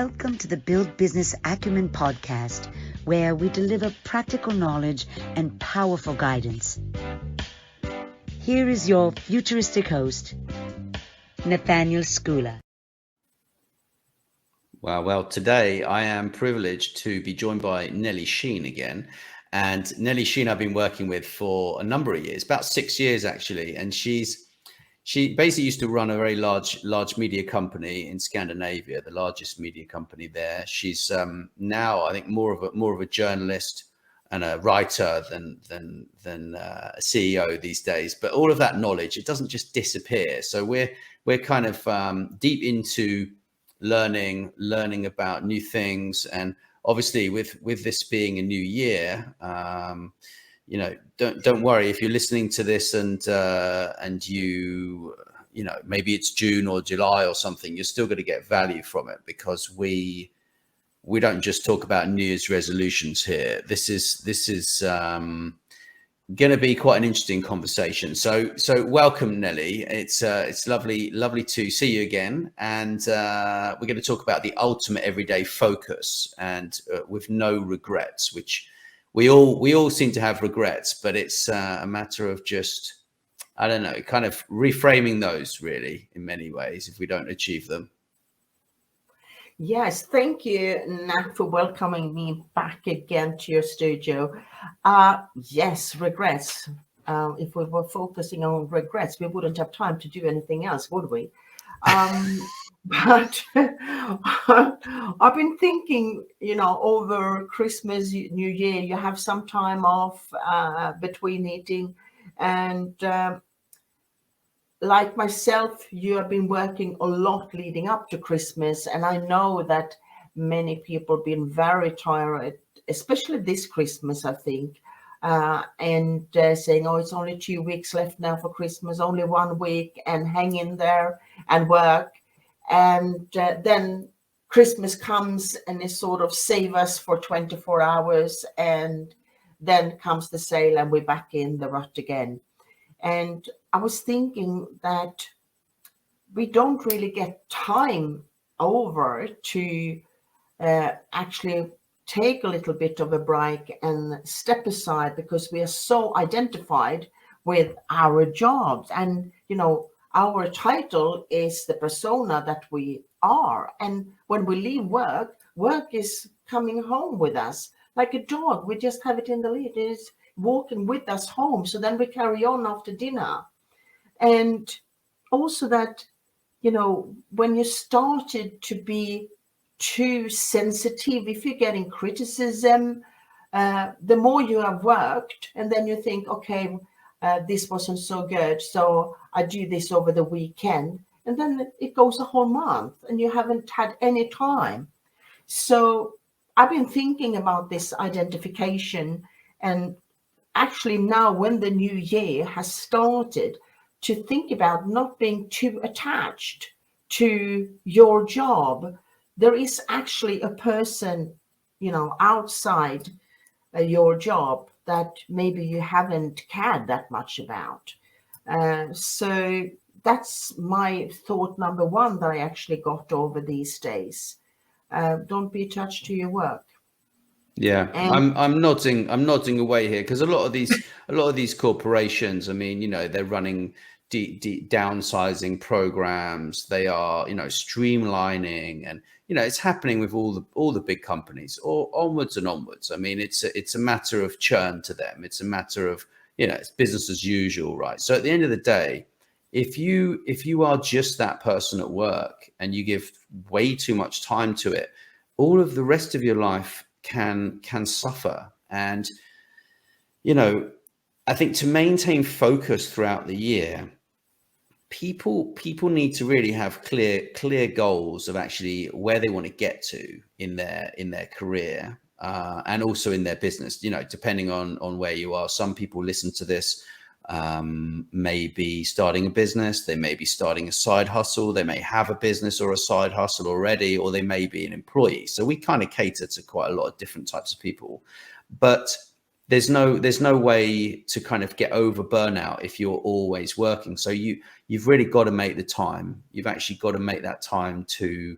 Welcome to the Build Business Acumen podcast, where we deliver practical knowledge and powerful guidance. Here is your futuristic host, Nathaniel Skula. Wow, well, today I am privileged to be joined by Nelly Shein again. And Nelly Shein I've been working with for a number of years, about 6 years actually. And she basically used to run a very large media company in Scandinavia, the largest media company there. She's now, I think, more of a journalist and a writer than a CEO these days. But all of that knowledge, it doesn't just disappear. So we're kind of deep into learning about new things. And obviously with this being a new year, don't worry if you're listening to this and maybe it's June or July or something, you're still going to get value from it, because we don't just talk about New Year's resolutions here. This is going to be quite an interesting conversation. So welcome, Nelly. It's lovely to see you again, and we're going to talk about the ultimate everyday focus and with no regrets, which we all seem to have regrets, but it's a matter of just, I don't know, kind of reframing those really in many ways if we don't achieve them. Yes, thank you, Nat, for welcoming me back again to your studio. Yes, regrets. If we were focusing on regrets, we wouldn't have time to do anything else, would we? But I've been thinking, over Christmas, New Year, you have some time off between eating. And like myself, you have been working a lot leading up to Christmas. And I know that many people have been very tired, especially this Christmas, I think, and saying, oh, it's only 2 weeks left now for Christmas, only 1 week, and hang in there and work. And then Christmas comes and it sort of save us for 24 hours. And then comes the sale and we're back in the rut again. And I was thinking that we don't really get time over to actually take a little bit of a break and step aside, because we are so identified with our jobs. And, our title is the persona that we are. And when we leave work, work is coming home with us like a dog. We just have it in the lead. It's walking with us home. So then we carry on after dinner. And also that, when you started to be too sensitive, if you're getting criticism, the more you have worked, and then you think, okay, this wasn't so good, so I do this over the weekend, and then it goes a whole month and you haven't had any time. So I've been thinking about this identification, and actually now when the new year has started, to think about not being too attached to your job. There is actually a person, outside your job that maybe you haven't cared that much about. So that's my thought number one that I actually got over these days. Don't be attached to your work. Yeah, I'm nodding away here, because a lot of these corporations, I mean, they're running downsizing programs. They are, streamlining, and it's happening with all the big companies, or onwards and onwards. I mean, it's a matter of churn to them. It's a matter of, it's business as usual, right? So at the end of the day, if you are just that person at work and you give way too much time to it, all of the rest of your life can suffer. And I think to maintain focus throughout the year, people need to really have clear goals of actually where they want to get to in their career, and also in their business, depending on where you are. Some people listen to this, may be starting a business, they may be starting a side hustle, they may have a business or a side hustle already, or they may be an employee. So we kind of cater to quite a lot of different types of people, but there's no way to kind of get over burnout if you're always working. So you've really got to make the time. You've actually got to make that time to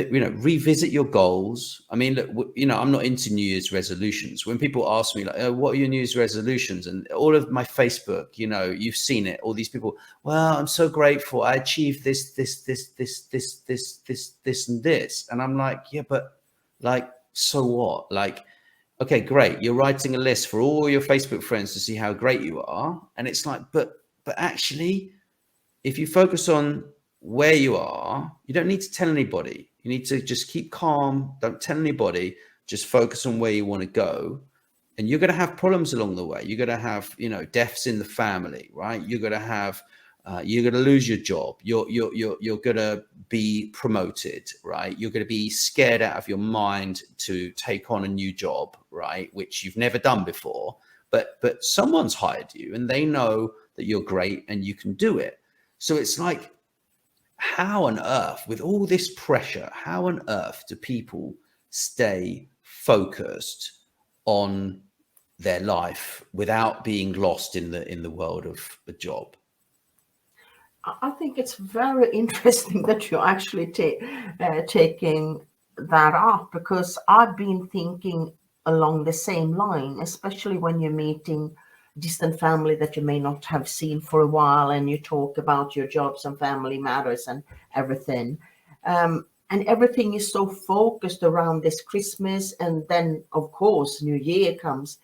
revisit your goals. I mean, look, I'm not into New Year's resolutions. When people ask me like, oh, what are your New Year's resolutions? And all of my Facebook, you've seen it. All these people, well, I'm so grateful. I achieved this, and this. And I'm like, yeah, but like, so what? Like, okay, great. You're writing a list for all your Facebook friends to see how great you are. And it's like, but actually, if you focus on where you are, you don't need to tell anybody. You need to just keep calm. Don't tell anybody. Just focus on where you want to go. And you're going to have problems along the way. You're going to have, deaths in the family, right? You're going to have, you're going to lose your job. You're going to be promoted, right? You're going to be scared out of your mind to take on a new job, right? Which you've never done before, but someone's hired you and they know that you're great and you can do it. So it's like, how on earth, with all this pressure, how on earth do people stay focused on their life without being lost in the world of a job? I think it's very interesting that you're actually taking that up, because I've been thinking along the same line, especially when you're meeting distant family that you may not have seen for a while, and you talk about your jobs and family matters and everything. And everything is so focused around this Christmas. And then, of course, New Year comes,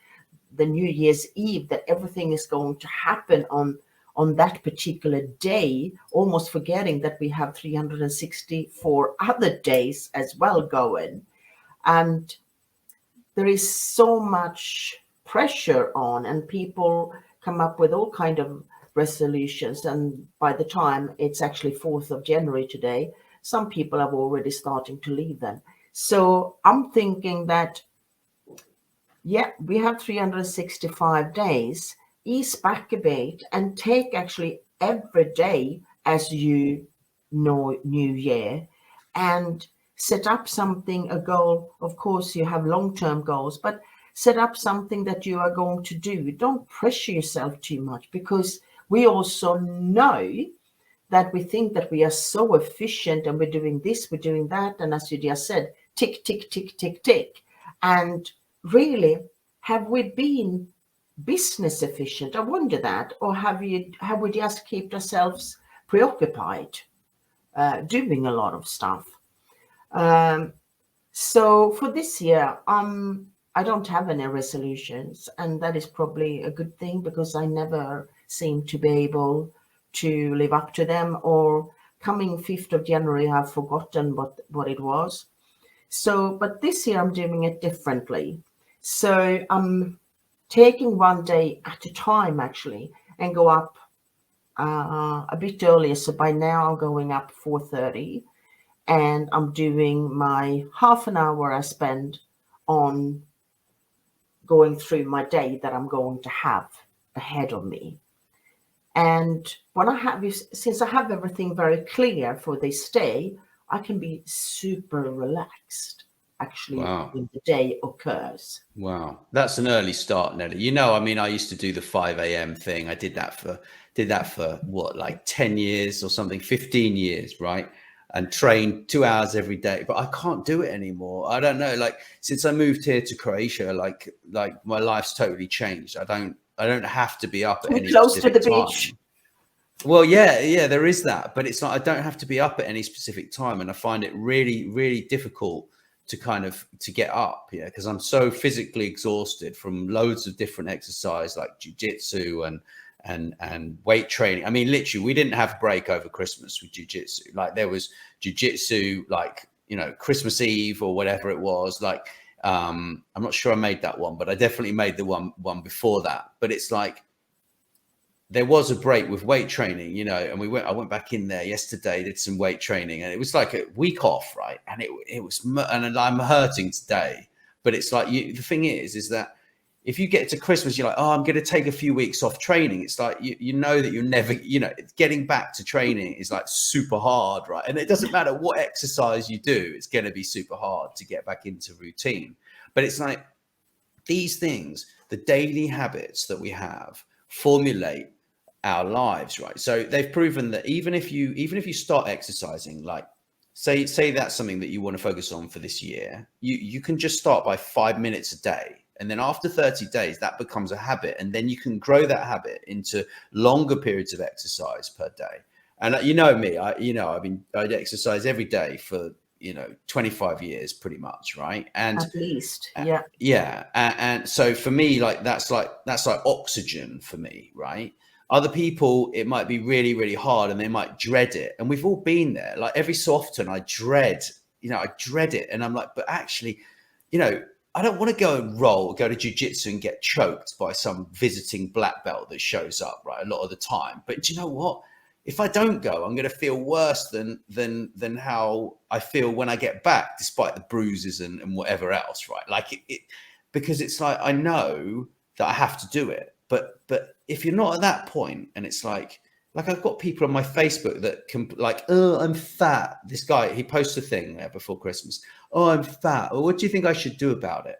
the New Year's Eve, that everything is going to happen on that particular day, almost forgetting that we have 364 other days as well going. And there is so much pressure on, and people come up with all kind of resolutions. And by the time it's actually 4th of January today, some people are already starting to leave them. So I'm thinking that, yeah, we have 365 days. Ease back a bit and take actually every day as New Year, and set up something, a goal. Of course, you have long-term goals, but set up something that you are going to do. Don't pressure yourself too much, because we also know that we think that we are so efficient and we're doing this, we're doing that. And as you just said, tick, tick, tick, tick, tick. And really, have we been business efficient? I wonder that. Or have we just kept ourselves preoccupied, doing a lot of stuff? So for this year, I don't have any resolutions, and that is probably a good thing, because I never seem to be able to live up to them. Or coming 5th of January, I've forgotten what it was. So, but this year I'm doing it differently. So I'm taking one day at a time, actually, and go up a bit earlier. So by now I'm going up 4:30, and I'm doing my half an hour I spend on going through my day that I'm going to have ahead of me. And since I have everything very clear for this day, I can be super relaxed, actually. Wow. When the day occurs. Wow, that's an early start, Nelly. I mean, I used to do the 5 a.m. thing. I did that for what, like 10 years or something, 15 years, right? And trained 2 hours every day, but I can't do it anymore. I don't know. Like, since I moved here to Croatia, like my life's totally changed. I don't have to be up at any close to the time. beach. Well, yeah, there is that, but it's not. I don't have to be up at any specific time, and I find it really, really difficult to get up, because I'm so physically exhausted from loads of different exercise like jiu-jitsu and weight training. I mean, literally, we didn't have a break over Christmas with jiu-jitsu. Like, there was jiu-jitsu, like, Christmas Eve or whatever it was. Like, I'm not sure I made that one, but I definitely made the one before that. But it's like, there was a break with weight training, and I went back in there yesterday, did some weight training, and it was like a week off, right? And and I'm hurting today, but it's like, the thing is that if you get to Christmas, you're like, oh, I'm going to take a few weeks off training. It's like, you know that you're never, getting back to training is like super hard, right? And it doesn't matter what exercise you do, it's going to be super hard to get back into routine. But it's like, these things, the daily habits that we have, formulate our lives, right? So they've proven that even if you start exercising like say that's something that you want to focus on for this year, you can just start by 5 minutes a day. And then after 30 days, that becomes a habit. And then you can grow that habit into longer periods of exercise per day. And you know me, I'd exercise every day for, 25 years pretty much. Right. And at least. Yeah. And so for me, that's like oxygen for me. Right. Other people, it might be really, really hard and they might dread it. And we've all been there. Like every so often I dread it. And I'm like, but actually, I don't want to go to jiu-jitsu and get choked by some visiting black belt that shows up, right, a lot of the time. But do you know what? If I don't go, I'm going to feel worse than how I feel when I get back, despite the bruises and whatever else, right? Like it because it's like I know that I have to do it. But if you're not at that point, and it's like I've got people on my Facebook that can oh, I'm fat. This guy, he posts a thing there before Christmas. Oh, I'm fat. Well, what do you think I should do about it?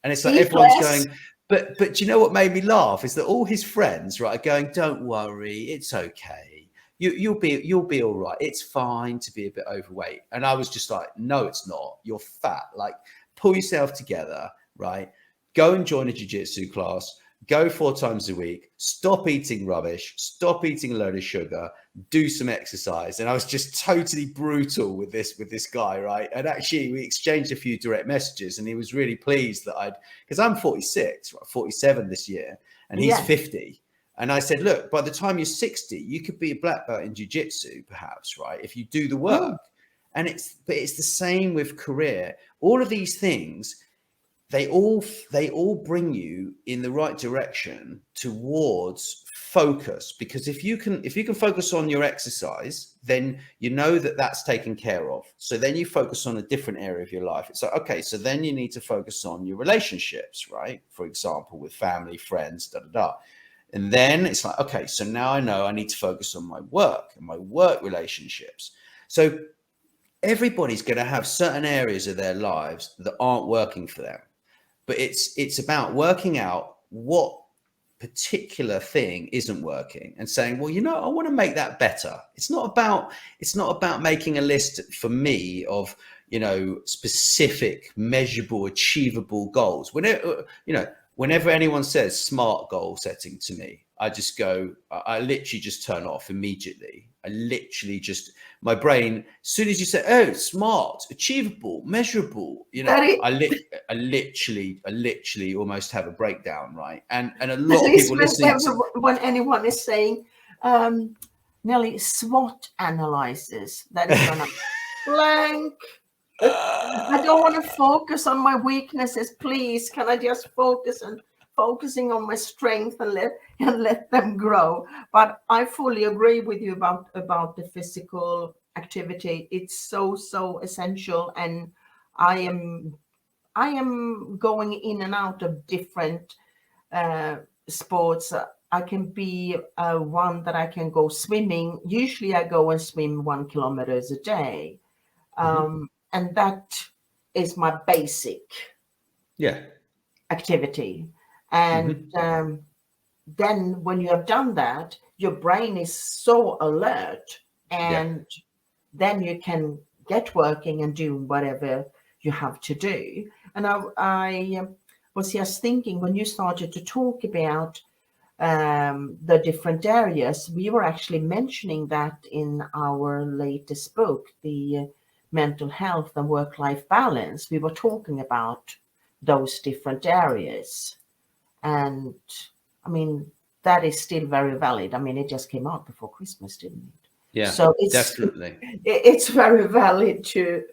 And it's like everyone's going, but do you know what made me laugh is that all his friends, right, are going, don't worry, it's okay. You'll be all right. It's fine to be a bit overweight. And I was just like, no, it's not. You're fat. Like, pull yourself together, right? Go and join a jiu-jitsu class. Go 4 times a week, stop eating rubbish, stop eating a load of sugar, do some exercise. And I was just totally brutal with this guy, right? And actually we exchanged a few direct messages and he was really pleased that because I'm 46, 47 this year, and he's 50. And I said, look, by the time you're 60, you could be a black belt in jiu-jitsu perhaps, right? If you do the work. And it's the same with career. All of these things, they all bring you in the right direction towards focus, because if you can focus on your exercise, then you know that that's taken care of. So then you focus on a different area of your life. It's like, okay, so then you need to focus on your relationships, right? For example, with family, friends, And then it's like, okay, so now I know I need to focus on my work and my work relationships. So everybody's going to have certain areas of their lives that aren't working for them. But it's about working out what particular thing isn't working and saying, well, I want to make that better. It's not about making a list for me of, specific, measurable, achievable goals. Whenever anyone says smart goal setting to me, I literally just turn off immediately. My brain, as soon as you say, oh, smart, achievable, measurable, I literally almost have a breakdown, right? And a lot of people listening when anyone is saying, Nelly, SWOT analysis, that is gonna blank. I don't want to focus on my weaknesses, please. Can I just focusing on my strength and let them grow? But I fully agree with you about the physical activity. It's so essential, and I am going in and out of different sports. I can be one that I can go swimming. Usually I go and swim 1 kilometer a day. And that is my basic activity. And then when you have done that, your brain is so alert, and then you can get working and do whatever you have to do. And I was just thinking, when you started to talk about the different areas, we were actually mentioning that in our latest book, the Mental Health and Work-Life Balance. We were talking about those different areas. And I mean, that is still very valid. I mean, it just came out before Christmas, didn't it? Yeah, so definitely. It's very valid to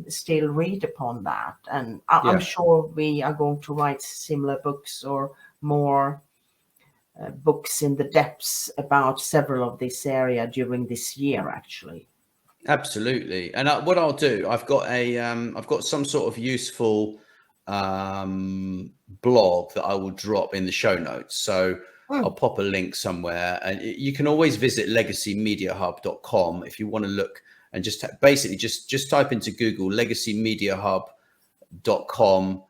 still read upon that. And I'm sure we are going to write similar books or more books in the depths about several of this area during this year, actually. Absolutely. And what I'll do, I've got some sort of useful blog that I will drop in the show notes. So I'll pop a link somewhere, and you can always visit legacymediahub.com if you want to look and just basically just type into Google legacymediahub.com,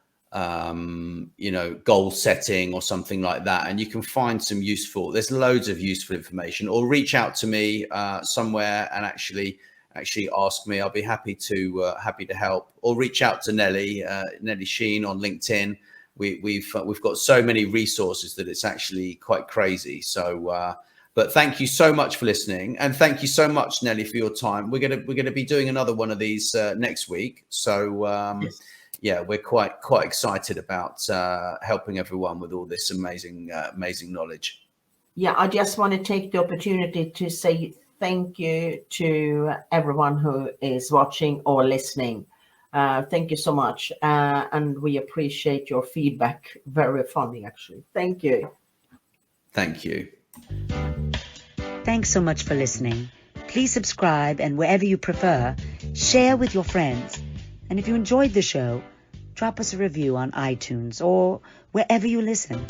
goal setting or something like that, and you can find there's loads of useful information, or reach out to me somewhere and actually actually ask me, I'll be happy to help, or reach out to Nelly Shein on LinkedIn. We've got so many resources that it's actually quite crazy. So, but thank you so much for listening, and thank you so much, Nelly, for your time. We're gonna be doing another one of these next week. So Yes. yeah, we're quite excited about helping everyone with all this amazing knowledge. Yeah, I just want to take the opportunity to say thank you to everyone who is watching or listening. Thank you so much. And we appreciate your feedback. Very funny, actually. Thank you. Thank you. Thanks so much for listening. Please subscribe, and wherever you prefer, share with your friends. And if you enjoyed the show, drop us a review on iTunes or wherever you listen.